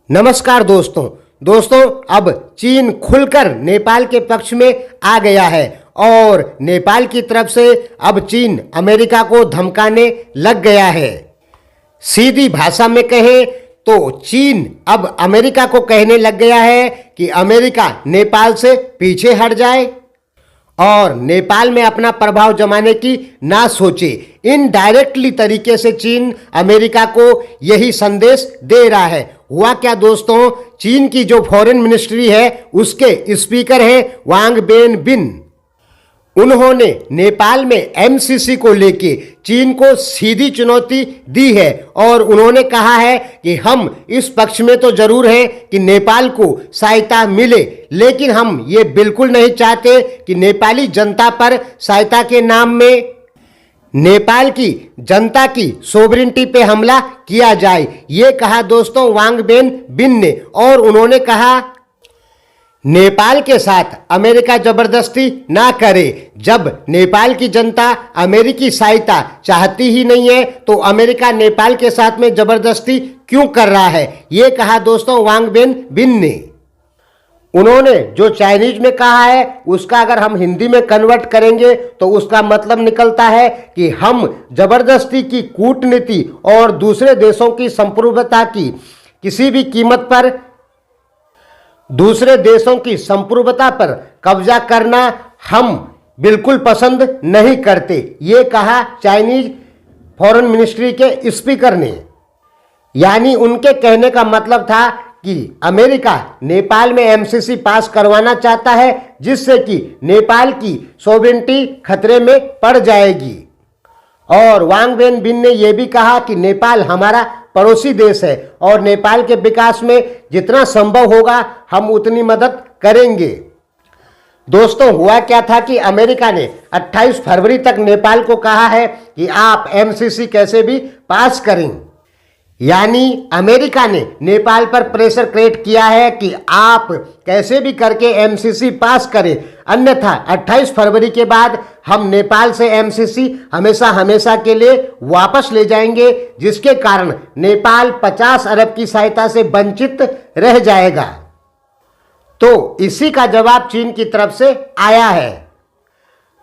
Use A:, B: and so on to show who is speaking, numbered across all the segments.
A: नमस्कार दोस्तों अब चीन खुलकर नेपाल के पक्ष में आ गया है और नेपाल की तरफ से अब चीन अमेरिका को धमकाने लग गया है। सीधी भाषा में कहें तो चीन अब अमेरिका को कहने लग गया है कि अमेरिका नेपाल से पीछे हट जाए और नेपाल में अपना प्रभाव जमाने की ना सोचे। इनडायरेक्टली तरीके से चीन अमेरिका को यही संदेश दे रहा है। हुआ क्या दोस्तों, चीन की जो फॉरेन मिनिस्ट्री है उसके स्पीकर हैं वांग वेनबिन। उन्होंने नेपाल में एमसीसी को लेके चीन को सीधी चुनौती दी है और उन्होंने कहा है कि हम इस पक्ष में तो जरूर हैं कि नेपाल को सहायता मिले, लेकिन हम ये बिल्कुल नहीं चाहते कि नेपाली जनता पर सहायता के नाम में नेपाल की जनता की सोवरेनिटी पे हमला किया जाए। ये कहा दोस्तों वांग वेनबिन ने। और उन्होंने कहा नेपाल के साथ अमेरिका जबरदस्ती ना करे। जब नेपाल की जनता अमेरिकी सहायता चाहती ही नहीं है तो अमेरिका नेपाल के साथ में जबरदस्ती क्यों कर रहा है, ये कहा दोस्तों वांग वेनबिन ने। उन्होंने जो चाइनीज में कहा है उसका अगर हम हिंदी में कन्वर्ट करेंगे तो उसका मतलब निकलता है कि हम जबरदस्ती की कूटनीति और दूसरे देशों की संप्रभुता की किसी भी कीमत पर दूसरे देशों की संप्रभुता पर कब्जा करना हम बिल्कुल पसंद नहीं करते, ये कहा चाइनीज फॉरेन मिनिस्ट्री के स्पीकर ने। यानी उनके कहने का मतलब था कि अमेरिका नेपाल में एमसीसी पास करवाना चाहता है जिससे कि नेपाल की सोवरेनिटी खतरे में पड़ जाएगी। और वांग वेनबिन ने यह भी कहा कि नेपाल हमारा पड़ोसी देश है और नेपाल के विकास में जितना संभव होगा हम उतनी मदद करेंगे। दोस्तों हुआ क्या था कि अमेरिका ने 28 फरवरी तक नेपाल को कहा है कि आप एमसीसी कैसे भी पास करें। यानी अमेरिका ने नेपाल पर प्रेशर क्रिएट किया है कि आप कैसे भी करके एमसीसी पास करें, अन्यथा 28 फरवरी के बाद हम नेपाल से एमसीसी हमेशा के लिए वापस ले जाएंगे, जिसके कारण नेपाल 50 अरब की सहायता से वंचित रह जाएगा। तो इसी का जवाब चीन की तरफ से आया है।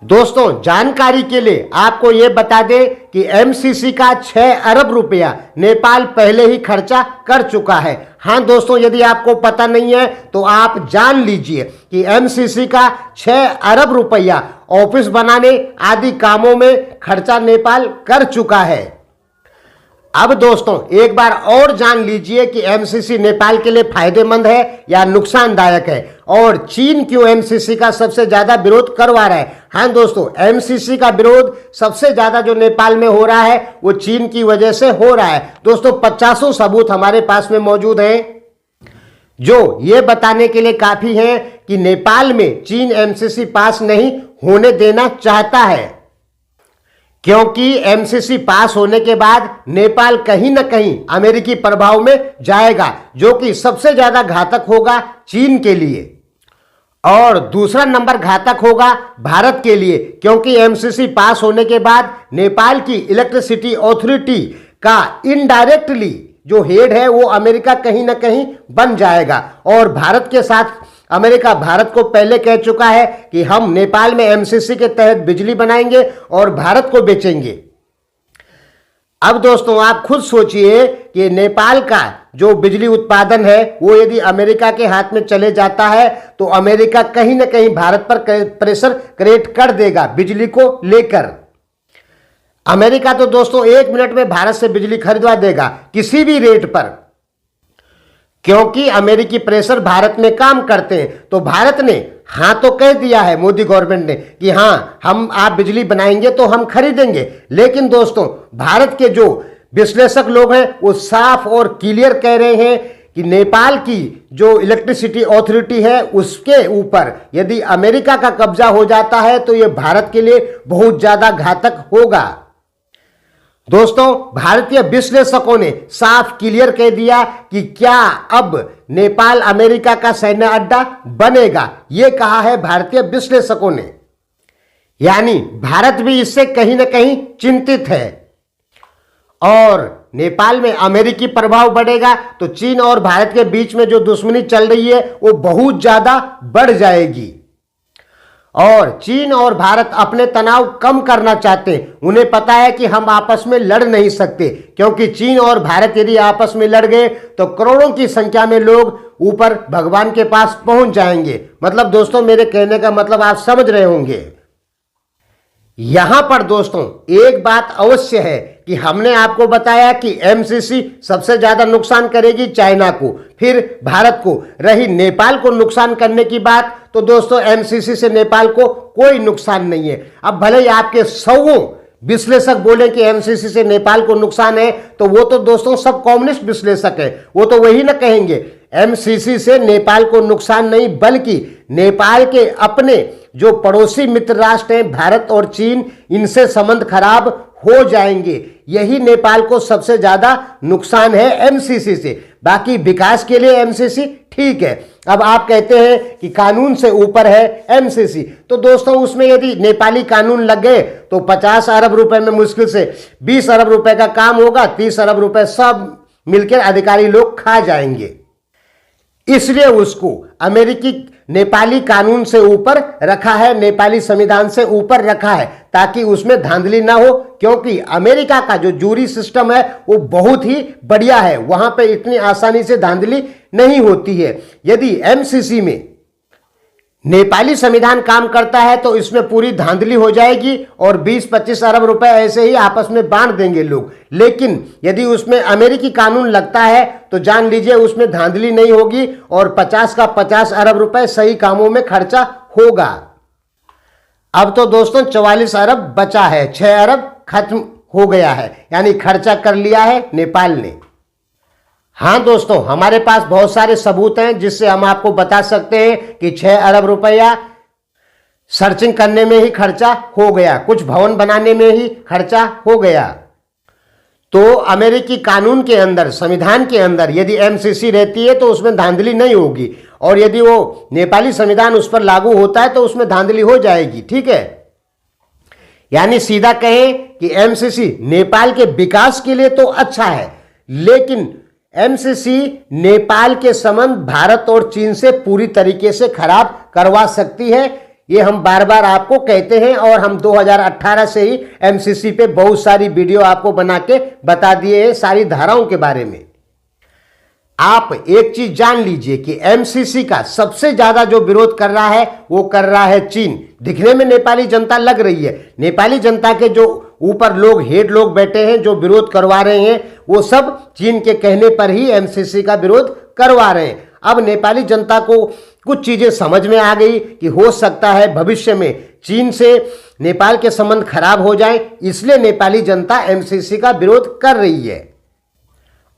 A: दोस्तों जानकारी के लिए आपको यह बता दें कि एमसीसी का 6 अरब रुपया नेपाल पहले ही खर्चा कर चुका है। हाँ दोस्तों, यदि आपको पता नहीं है तो आप जान लीजिए कि एमसीसी का 6 अरब रुपया ऑफिस बनाने आदि कामों में खर्चा नेपाल कर चुका है। अब दोस्तों एक बार और जान लीजिए कि एमसीसी नेपाल के लिए फायदेमंद है या नुकसानदायक है और चीन क्यों एमसीसी का सबसे ज्यादा विरोध करवा रहा है। हाँ दोस्तों, एमसीसी का विरोध सबसे ज्यादा जो नेपाल में हो रहा है वो चीन की वजह से हो रहा है। दोस्तों 50 सबूत हमारे पास में मौजूद हैं जो ये बताने के लिए काफी है कि नेपाल में चीन एमसीसी पास नहीं होने देना चाहता है, क्योंकि एमसीसी पास होने के बाद नेपाल कहीं ना कहीं अमेरिकी प्रभाव में जाएगा, जो कि सबसे ज्यादा घातक होगा चीन के लिए। और दूसरा नंबर घातक होगा भारत के लिए, क्योंकि एमसीसी पास होने के बाद नेपाल की इलेक्ट्रिसिटी अथॉरिटी का इनडायरेक्टली जो हेड है वो अमेरिका कहीं ना कहीं बन जाएगा। और भारत के साथ अमेरिका भारत को पहले कह चुका है कि हम नेपाल में एमसीसी के तहत बिजली बनाएंगे और भारत को बेचेंगे। अब दोस्तों आप खुद सोचिए कि नेपाल का जो बिजली उत्पादन है वो यदि अमेरिका के हाथ में चले जाता है तो अमेरिका कहीं ना कहीं भारत पर प्रेशर क्रिएट कर देगा बिजली को लेकर। अमेरिका तो दोस्तों 1 मिनट में भारत से बिजली खरीदवा देगा किसी भी रेट पर, क्योंकि अमेरिकी प्रेशर भारत में काम करते हैं। तो भारत ने हाँ तो कह दिया है, मोदी गवर्नमेंट ने, कि हाँ हम आप बिजली बनाएंगे तो हम खरीदेंगे। लेकिन दोस्तों भारत के जो विश्लेषक लोग हैं वो साफ और क्लियर कह रहे हैं कि नेपाल की जो इलेक्ट्रिसिटी अथॉरिटी है उसके ऊपर यदि अमेरिका का कब्जा हो जाता है तो ये भारत के लिए बहुत ज्यादा घातक होगा। दोस्तों भारतीय विश्लेषकों ने साफ क्लियर कह दिया कि क्या अब नेपाल अमेरिका का सैन्य अड्डा बनेगा, यह कहा है भारतीय विश्लेषकों ने। यानी भारत भी इससे कहीं ना कहीं चिंतित है। और नेपाल में अमेरिकी प्रभाव बढ़ेगा तो चीन और भारत के बीच में जो दुश्मनी चल रही है वो बहुत ज्यादा बढ़ जाएगी। और चीन और भारत अपने तनाव कम करना चाहते हैं। उन्हें पता है कि हम आपस में लड़ नहीं सकते, क्योंकि चीन और भारत यदि आपस में लड़ गए तो करोड़ों की संख्या में लोग ऊपर भगवान के पास पहुंच जाएंगे। मतलब दोस्तों, मेरे कहने का मतलब आप समझ रहे होंगे। यहां पर दोस्तों एक बात अवश्य है कि हमने आपको बताया कि एमसीसी सबसे ज्यादा नुकसान करेगी चाइना को, फिर भारत को। रही नेपाल को नुकसान करने की बात, तो दोस्तों एमसीसी से नेपाल को कोई नुकसान नहीं है। अब भले ही आपके 100 विश्लेषक बोले कि एमसीसी से नेपाल को नुकसान है, तो वो तो दोस्तों सब कम्युनिस्ट विश्लेषक है, वो तो वही ना कहेंगे एमसीसी से नेपाल को नुकसान नहीं, बल्कि नेपाल के अपने जो पड़ोसी मित्र राष्ट्र हैं भारत और चीन, इनसे संबंध खराब हो जाएंगे। यही नेपाल को सबसे ज्यादा नुकसान है एमसीसी से। बाकी विकास के लिए एमसीसी ठीक है। अब आप कहते हैं कि कानून से ऊपर है एमसीसी, तो दोस्तों उसमें यदि नेपाली कानून लग गए तो 50 अरब रुपए में मुश्किल से 20 अरब रुपए का काम होगा, 30 अरब रुपए सब मिलकर अधिकारी लोग खा जाएंगे। इसलिए उसको अमेरिकी नेपाली कानून से ऊपर रखा है, नेपाली संविधान से ऊपर रखा है, ताकि उसमें धांधली ना हो। क्योंकि अमेरिका का जो जूरी सिस्टम है वो बहुत ही बढ़िया है, वहां पे इतनी आसानी से धांधली नहीं होती है। यदि एमसीसी में नेपाली संविधान काम करता है तो इसमें पूरी धांधली हो जाएगी और 20-25 अरब रुपए ऐसे ही आपस में बांट देंगे लोग। लेकिन यदि उसमें अमेरिकी कानून लगता है तो जान लीजिए उसमें धांधली नहीं होगी और 50 का 50 अरब रुपए सही कामों में खर्चा होगा। अब तो दोस्तों 44 अरब बचा है, 6 अरब खत्म हो गया है, यानी खर्चा कर लिया है नेपाल ने। हाँ दोस्तों, हमारे पास बहुत सारे सबूत हैं जिससे हम आपको बता सकते हैं कि 6 अरब रुपया सर्चिंग करने में ही खर्चा हो गया, कुछ भवन बनाने में ही खर्चा हो गया। तो अमेरिकी कानून के अंदर, संविधान के अंदर यदि एमसीसी रहती है तो उसमें धांधली नहीं होगी, और यदि वो नेपाली संविधान उस पर लागू होता है तो उसमें धांधली हो जाएगी। ठीक है, यानी सीधा कहें कि एमसीसी नेपाल के विकास के लिए तो अच्छा है, लेकिन एमसीसी नेपाल के संबंध भारत और चीन से पूरी तरीके से खराब करवा सकती है। ये हम बार बार आपको कहते हैं और हम 2018 से ही एमसीसी पे बहुत सारी वीडियो आपको बना के बता दिए हैं सारी धाराओं के बारे में। आप एक चीज जान लीजिए कि एमसीसी का सबसे ज्यादा जो विरोध कर रहा है वो कर रहा है चीन। दिखने में नेपाली जनता लग रही है, नेपाली जनता के जो ऊपर लोग, हेड लोग बैठे हैं जो विरोध करवा रहे हैं, वो सब चीन के कहने पर ही एमसीसी का विरोध करवा रहे हैं। अब नेपाली जनता को कुछ चीजें समझ में आ गई कि हो सकता है भविष्य में चीन से नेपाल के संबंध खराब हो जाए, इसलिए नेपाली जनता एमसीसी का विरोध कर रही है।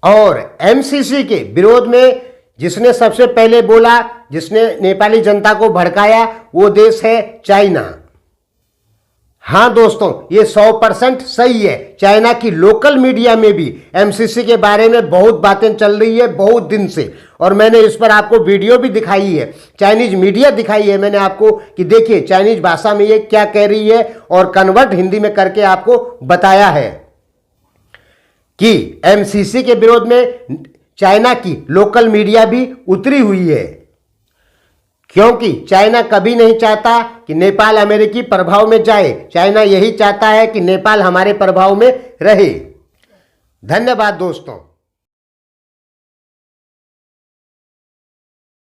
A: और एमसीसी के विरोध में जिसने सबसे पहले बोला, जिसने नेपाली जनता को भड़काया, वो देश है चाइना। हाँ दोस्तों, ये 100% सही है। चाइना की लोकल मीडिया में भी एमसीसी के बारे में बहुत बातें चल रही है बहुत दिन से, और मैंने इस पर आपको वीडियो भी दिखाई है, चाइनीज मीडिया दिखाई है मैंने आपको कि देखिए चाइनीज भाषा में ये क्या कह रही है, और कन्वर्ट हिंदी में करके आपको बताया है कि एमसीसी के विरोध में चाइना की लोकल मीडिया भी उतरी हुई है, क्योंकि चाइना कभी नहीं चाहता कि नेपाल अमेरिकी प्रभाव में जाए। चाइना यही चाहता है कि नेपाल हमारे प्रभाव में रहे। धन्यवाद दोस्तों।